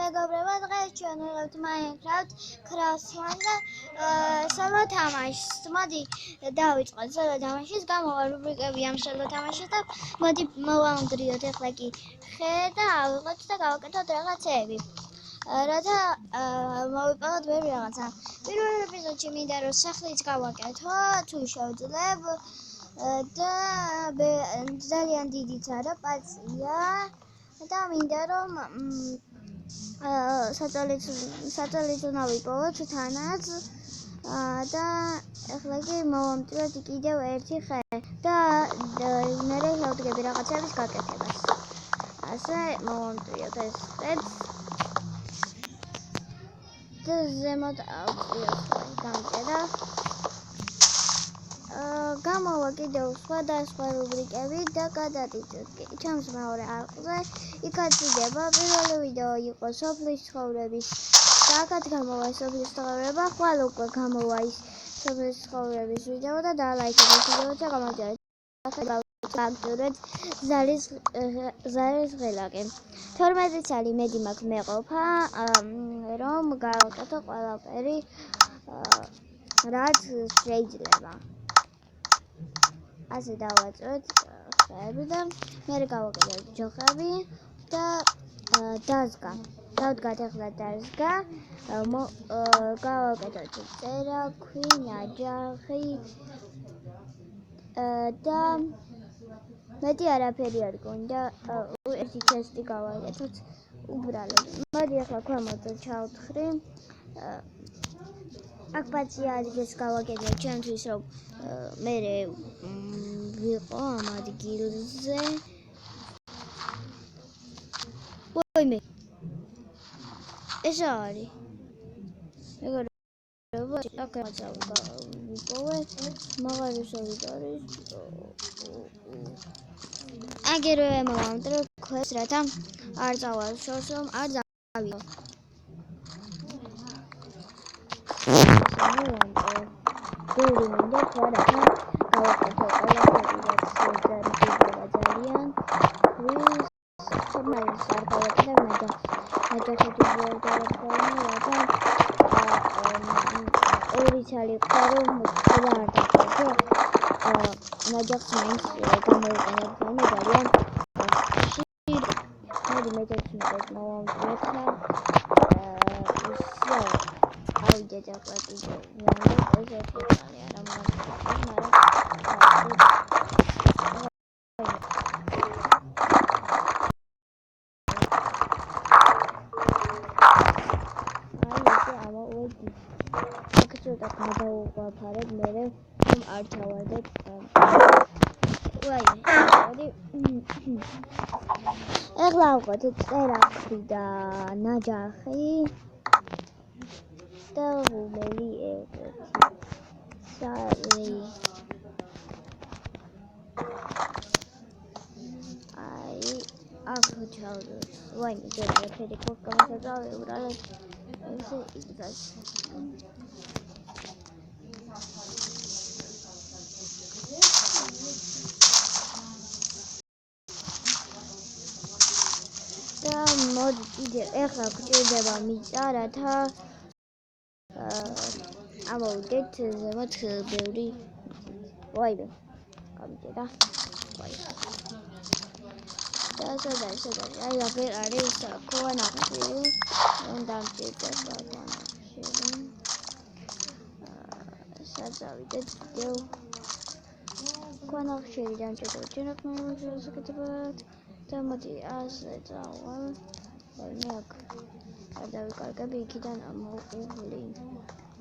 მეგობრებო, დღეს ჩვენ ვიღებთ Minecraft Craftsman და სოლო თამაშს. მოდი დავიწყოთ სოლო თამაშის. გამოვა რუბრიკები ამ სოლო თამაშის და მოდი მოვამდრიოთ ახლა კი ხე და ავიღოთ და გავაკეთოთ რაღაცეები. რათა მოვიპოვოთ ბევრი რაღაცა. პირველ ეპიზოდში მინდა რომ სახლიც გავაკეთო, თუ შევძლებ და ძალიან დიდიც არა, პაწია და მინდა რომ საწოლიც უნდა ვიპოვოთ თანაც და ახლა კი მოვამტვრიოთ კიდევ ერთი ხე და მერე შევდგები რაღაცების გაკეთებას. ასე მოვამტვრიოთ ეს ხეც და ზემოთ ავწიოთ გამჭედა. გამოვა კიდევ სხვადასხვა რუბრიკები და გადადიდეთ ჩემს მეორე არხზე. იქაც იდება პირველი ვიდეო იყო სოფლის ცხოვრების და აქაც გამოვა სოფლის ცხოვრება, ხვალ უკვე გამოვა ის სოფლის ცხოვრების ვიდეო და დალაიქეთ ეს ვიდეო და გამარჯვებით. გავაკეთეთ ზარის ღელაკი. 12 წელი მედი მაქვს მეყოფა რომ გავაკეთო ყველაფერი რაც შეიძლება. ასე დავაწყოთ ხეები და მერე გავაკეთოთ ჯოხები და დაზგა. დავდგათ ახლა დაზგა. გავაკეთოთ წერაქვი, ნაჯახი და მეტი არაფერი არ გონდა. ერთი ჩესტი გავაკეთოთ უბრალოდ. მოდი ახლა ქვემოთ ჩავთხრი. აქ პაწია ადგილს გავაკეთებ ჩემთვის რომ მერე ვიყო ამ ადგილზე. ვაიმე ეს არის მეგობრებო, აქ ვიპოვე მაგარისობით არის აგერვე მოვამტრო ქვეს რათა არ წავალ შორს რომ არ დავიო. ბევრი მინდა თქვა რათა გავაკეთო ყველაფერი რაც შეიძლება ძალიან ვის თორმაის არ გავაკეთებ ნაჯახები ვერ დავაკეთებ რათა ორი ცალი ყვა რომ ყველა არ დავკეთო ნაჯახს მაინც გამოვიყენებ ხოლმე ძალიან მოდი მეტექნიკას მოვამტვრიოთ და ავიდეთ ახლა კიდევ ეს ერთმანეთი არა ცოტა გადავუყვაფარებ მერე რომ არ ჩავარდეთ. ახლა ავყოთ წერაქვი და ნაჯახი და ღუმელი ერთი სარი. აქ ჩავდოთ. ვაიმე ძალიან ფერი ყავს გამოსაწავე უბრალოდ ესე იდგას. და მოდი კიდე ახლა გვჭირდება მიწა რათა ამოვიდეთ ზემოთ ბევრი. ვაიმე გამჭირდა. და სადაც აი აქ არის ქვანახშირი რომ დამჭირდეს ქვანახშირი. საწავიდეთ კიდევ ქვანახშირი დამჭირდება ჯერახ მომჟღერს გეთებათ და მოდი ასე წავალ. ვაიმე აქ არ დავიკარგები იქიდან მოვუვლი.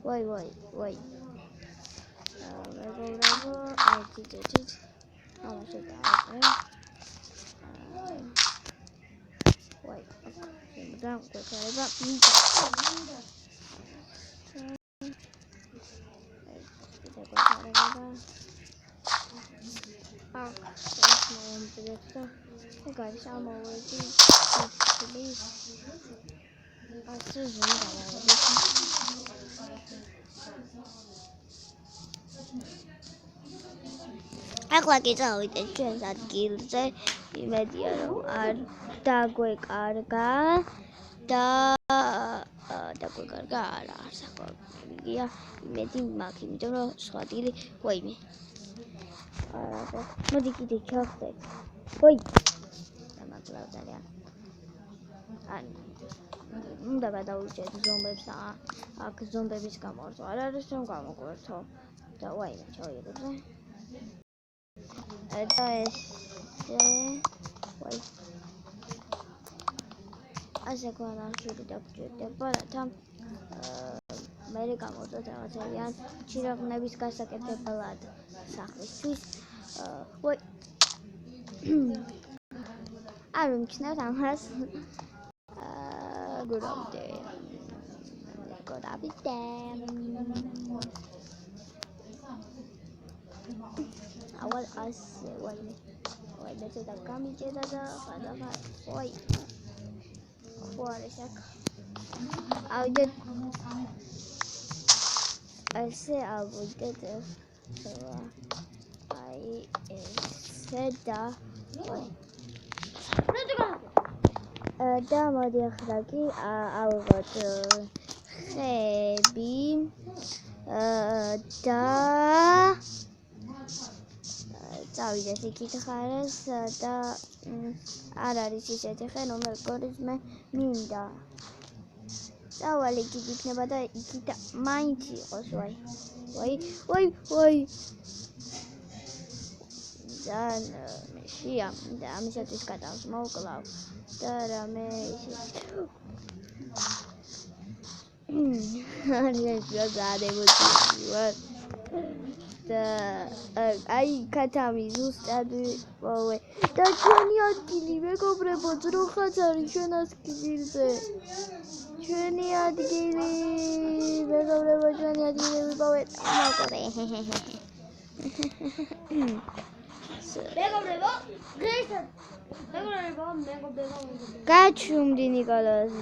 ვაი მეგობრებო, აიძეთ ამაში დააყრე. ვაი და გვექნება მინდა ეს მომწევს და ეგ არის ამოვედი ის ასე ზოგადად ახლა კი წავიდეთ ჩვენს ადგილზე. იმედია რომ არ დაგვეკარგა და გოგარგა არა საკმარია იმედი მაქვს იმიტომ რომ სხვა დილი ვაიმე არა მოდი კიდე ჩავხდეთ ვაი დამაკლავ ძალიან უნდა გადავუჭერთ ზომბებს აქ ზომბების გამორთვა არ არის რომ გამოგვერთო და ვაიმე ჩავიერთე და ესე ვაი ასე გვანახშირი დაგჭირდება რათა მე გამოვწოთ რაღაცები ან ჩირაღნების გასაკეთებლად სახლისთვის ვაი არ ვიმჩნევთ ამას გურამდე გურამდე ავალ ასე ვაიმე ვაიმე ცოტა გამიჭერდა და ხადახა ვაი ხوارشك ავიდეთ ესე ავიდეთ აი ესე და მოდი ახლა კი ავიღოთ ხეები და წავიდეთ იქით ხარეს და არ არის ისეთი ხე რომელიც მე მინდა წავალ იქით იქნება და იქით მაინც იყოს ვაი ძალიან მეშია და ამისათვის გადავს მოკლავ და რამე ისე გადადებოდი და აი კათამი ზუსტად ვოვე და ჩვენი ადგილი მეგობრებო ძროხაც არის ჩვენ ადგილზე ჩვენი ადგილი მეგობრებო ჩვენი ადგილი ვიპოვეთ მოკლე მეგობრებო გაჩუმდი ნიკოლოზ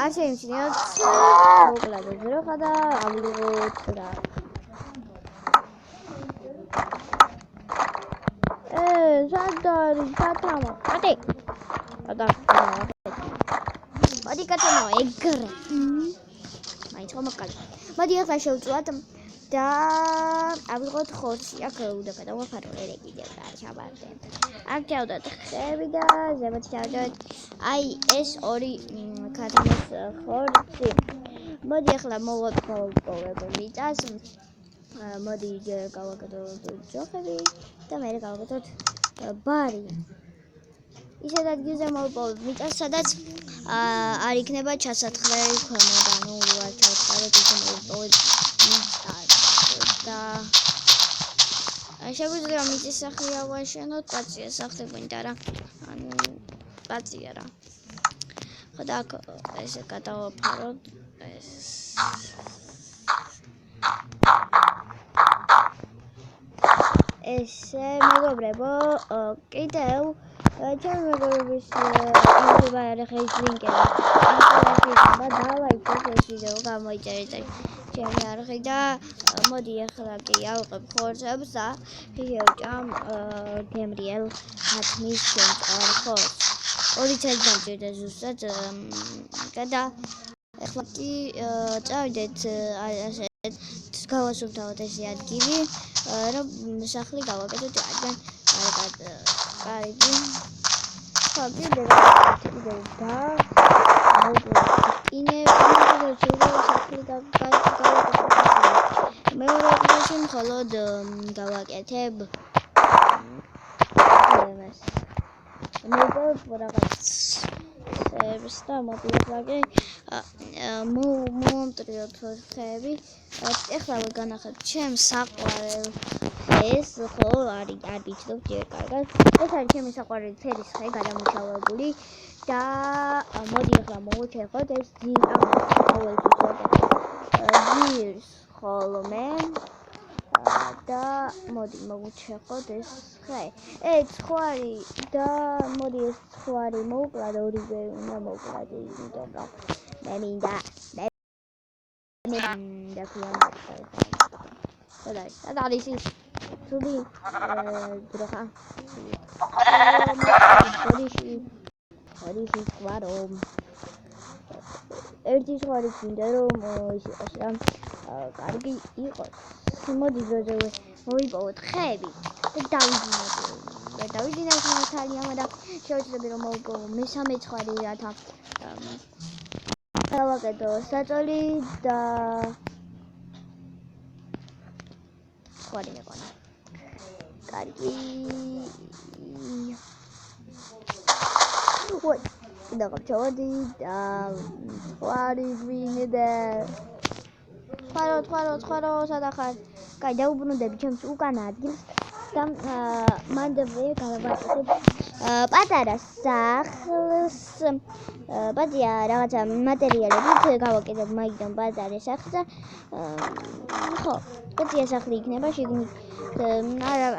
ასე იმჩნიოთ მოკლედ ძროხა და ავიღოთ რა სადარი კათამა მოდი კათამა ეგრე მაინც მომკალ მოდი ახლა შევწვათ და ავიღოთ ხორცი აქ უნდა გადავაფარო ერე კიდევ და ჩავარდე აქ ჩავდოთ ხეები და ზემოთ ჩავდოთ აი ეს ორი კათამის ხორცი მოდი ახლა მოვაპოვებ მიწას მოდი გავაკეთოთ ჯოხები და მე გავაკეთოთ ბარი ისეთ ადგილზე მოვაპოვებ მიწას სადაც არ იქნება ჩასატყრელი ქვემოთ ანუ არ ჩავწყაროთ ისე მოვაპოვებ მიწას და შეგვიძლია მიწის სახლი ავაშენოთ კაცია სახლი გვინდა რა ანუ კაცია რა ხოდა აქ ესე გადავაფაროთ ეს ესე მეგობრებო კიდევ ჩემი მეგობრების YouTube არხის ლინკები და დავაიწყოთ ეს ვიდეო გამოიწერეთ ჩემი არხი და მოდი ახლა კი ავიღებ ხორცებს და ვიჯამ გემრიელ ხათმის ხორცს 2 წელი დამჭირდა ზუსტად და ახლა კი წავიდეთ ასე გავასუფთავოთ ეს ადგილი რომ სახლი გავაკეთოთ რადგან კარგი ხაბიდება და მეორე დღეში მხოლოდ გავაკეთებ ამას რაღაც ეს და მოდივლაგე მომტრიოთ ხეები ეხლა ვიგანახებ ჩემს საყვარელ ეს ხო არის არ ვიცნობ ჯერ კარგად ეს არის ჩემი საყვარელი ფერის ხე გადამუშავებული და მოდი ახლა მოვუჩერხოთ ეს ძირს ხოლმე და მოდი მოვუჩერხოთ ეს ხე ცხარი და მოდი ეს ცხარი მოვკლად ორივე უნდა მოვკლად იმიტომ რომ მე მინდა და არის ის თული დროხა ხორიში ყვარო ერთი ზღვარი გინდა რომ ის იყოს რა კარგი იყოს. მოდი ზოზე მოვიპოვოთ ხეები და დავიძინოთ მართალია, მაგრამ შევეცდები რომ მოვიპოვო მესამე ზღვარი რათა დავაკეთო საწოლი და ზღვარი მეყონა. კარგი. What? Da capciodi da zღვარი გვინდა. Ხარო, სადახარ. კაი, დაუბრუნდები ჩემს უკან ადგილს და მანდევე გავაკეთებ პატარა სახლს. ბაზია რაღაცა მატერიალებით გავაკეთებ მაგიდან პატარა სახლს და ხო, ბაზია სახლი იქნება შეგნით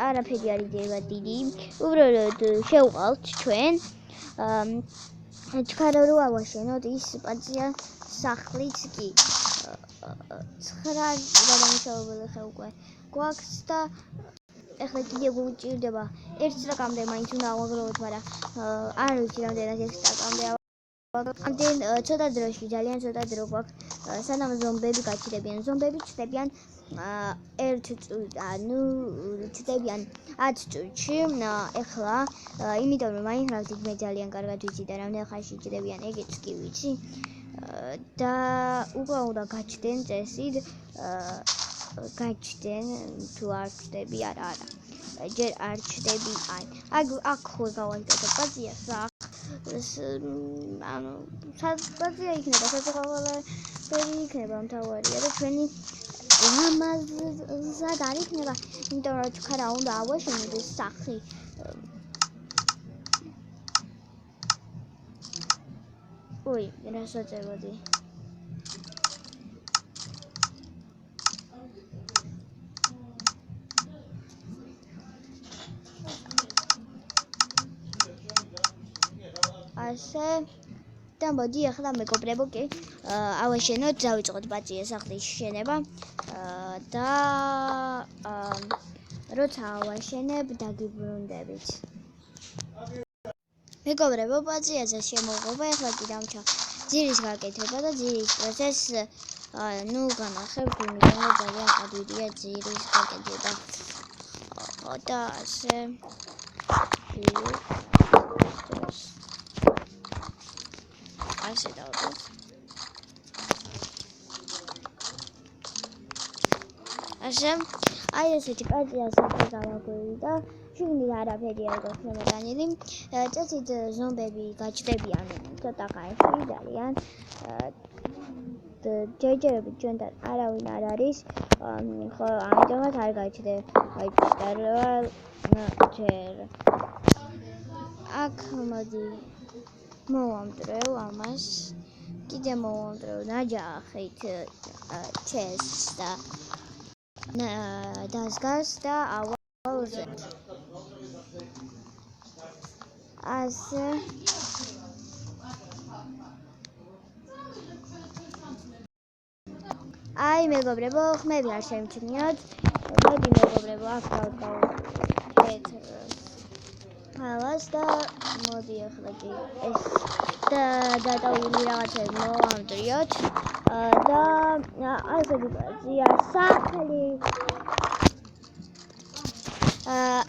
არაფერი არ იდება დიდი. უბრალოდ შევყავთ ჩვენ ჩქარო რო ავაშენოთ ის პაზია სახლიც კი 9 გადამუშავებელი ხე უკვე გვაქვს და ეხლა კიდე გვჭირდება 1 წრაკამდე მაინც უნდა ავაგროვოთ, მაგრამ არ ვიცი რამდენად 1 წრაკამდე ამდენ ცოტა დროში, ძალიან ცოტა დრო გვაქვს, სანამ ზომბები გაჩნდებიან. ზომბები ჩნდებიან 1 ანუ ჩნდებიან 10 წუთში. ეხლა იმიტომ რომ Minecraft-ით მე ძალიან კარგად ვიცი და რამდენ ხანში ჩნდებიან, ეგეც კი ვიცი. და უკვე უნდა გაჩნდნენ წესით, გაჩნდნენ თუ არ ჩნდები, არა. ჯერ არ ჩნდები, აქ ხო გავაიტანო პაზია სახლს, ანუ პაზია იქნება, საზღვარგარეთ იქნება მთავარია და ჩვენი ლამაზად არ იქნება, იმიტომ რომ ჩქარა უნდა ავაშენოთ ეს სახლი. ой, რასაწეროდი. ასე და მოდი ახლა მეგობრებო კი ავაშენოთ, დავიწყოთ პაზია სახლის შენება და როცა ავაშენებ დაგიბრუნდებით. მეგობრებო, პაზიაზე შემოღობა, ეხლა კი დამჭა ძირის გაკეთება და ძირის პროცესს განახებ, იმიტომ რომ ძალიან ადვილია ძირის გაკეთება. და ასე დავდოთ. ასე, აი ესეთი პაზია სახე გავაგვერი და შიგნით არაფერი არ გვაქვს შემოდანილი. წესით ზომბები გაჩნდებიან ცოტა ხანში ძალიან. ჯერჯერობით ჩვენთან არავინ არ არის, ხო, ამიტომაც არ გაჩნდება ჯერ. აქ მოდი მოვამტრევ ამას, კიდე მოვამტრევ ნაჯახით ჩესტს და დაზგას და ავალზეთ. ასე აი მეგობრებო, ხმები არ შემჩნიოთ. მოდი მეგობრებო, აქ დავკავეთ ალას და მოდი ახლა კი ეს დატოვილი რაღაცები მოვამტრიოთ და ასეთი პაზია სახლი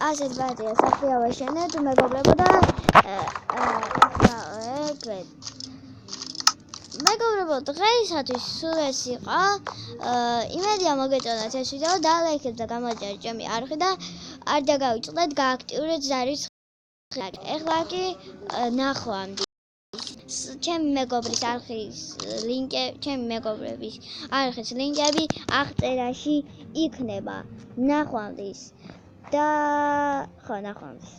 ასეთ პაზია სახლი ავაშენეთ მეგობრებო და მეგობრებო, დღეისათვის სულ ეს იყო. იმედია მოგეწონათ ეს ვიდეო და ლაიქეთ და გამოიწერეთ ჩემი არხი და არ დაგავიწყდეთ გააქტიურეთ ზარის ხელი. ეხლა კი ნახვამდის. ჩემი მეგობრის არხის ლინკები აღწერაში იქნება. ნახვამდის და ხო, ნახვამდის.